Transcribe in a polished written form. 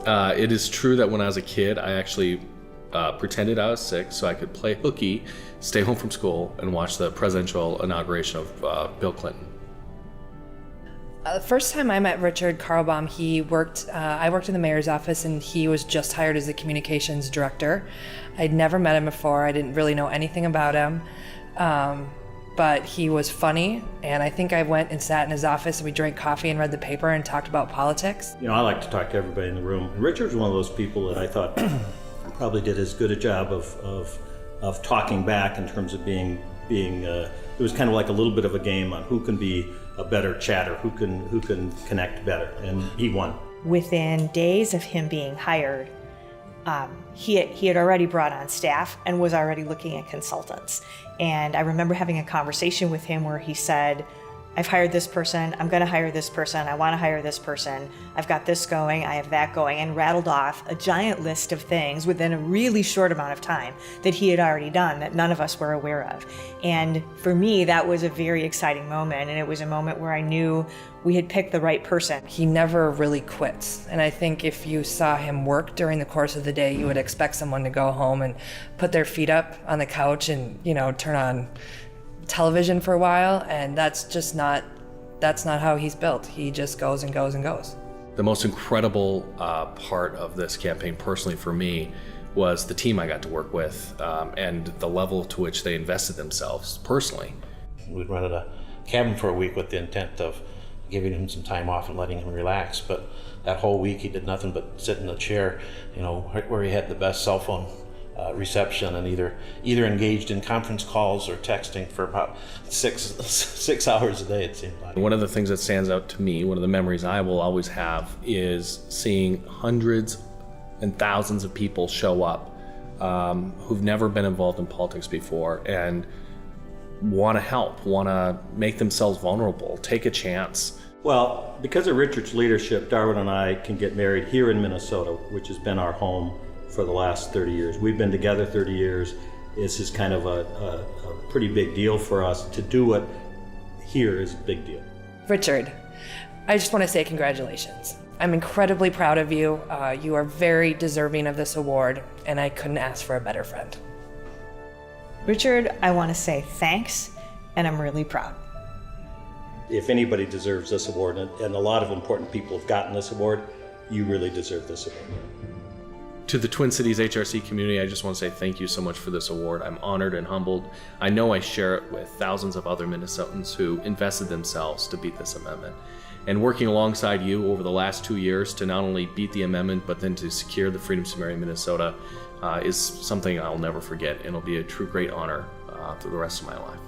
It is true that when I was a kid, I actually pretended I was sick so I could play hooky, stay home from school, and watch the presidential inauguration of Bill Clinton. The first time I met Richard Carlbom, I worked in the mayor's office, and he was just hired as the communications director. I'd never met him before. I didn't really know anything about him. But he was funny, and I think I went and sat in his office and we drank coffee and read the paper and talked about politics. I like to talk to everybody in the room. And Richard's one of those people that I thought probably did as good a job of talking back in terms of being. It was kind of like a little bit of a game on who can be a better chatter, who can connect better, and he won. Within days of him being hired, he had already brought on staff and was already looking at consultants. And I remember having a conversation with him where he said, I've hired this person, I'm going to hire this person, I want to hire this person, I've got this going, I have that going, and rattled off a giant list of things within a really short amount of time that he had already done that none of us were aware of. And for me, that was a very exciting moment, and it was a moment where I knew we had picked the right person. He never really quits, and I think if you saw him work during the course of the day, you would expect someone to go home and put their feet up on the couch and, turn on television for a while, and that's not how he's built. He just goes and goes and goes. The most incredible part of this campaign personally for me was the team I got to work with and the level to which they invested themselves personally. We'd rented a cabin for a week with the intent of giving him some time off and letting him relax, but that whole week he did nothing but sit in a chair, right where he had the best cell phone reception, and either engaged in conference calls or texting for about six hours a day, it seemed like. One of the things that stands out to me, one of the memories I will always have, is seeing hundreds and thousands of people show up who've never been involved in politics before and want to help, want to make themselves vulnerable, take a chance. Well, because of Richard's leadership, Darwin and I can get married here in Minnesota, which has been our home for the last 30 years. We've been together 30 years. This is kind of a pretty big deal for us. To do it here is a big deal. Richard, I just want to say congratulations. I'm incredibly proud of you. You are very deserving of this award, and I couldn't ask for a better friend. Richard, I want to say thanks, and I'm really proud. If anybody deserves this award, and a lot of important people have gotten this award, you really deserve this award. To the Twin Cities HRC community, I just want to say thank you so much for this award. I'm honored and humbled. I know I share it with thousands of other Minnesotans who invested themselves to beat this amendment. And working alongside you over the last 2 years to not only beat the amendment, but then to secure the freedoms to marry in Minnesota is something I'll never forget, and it'll be a true great honor for the rest of my life.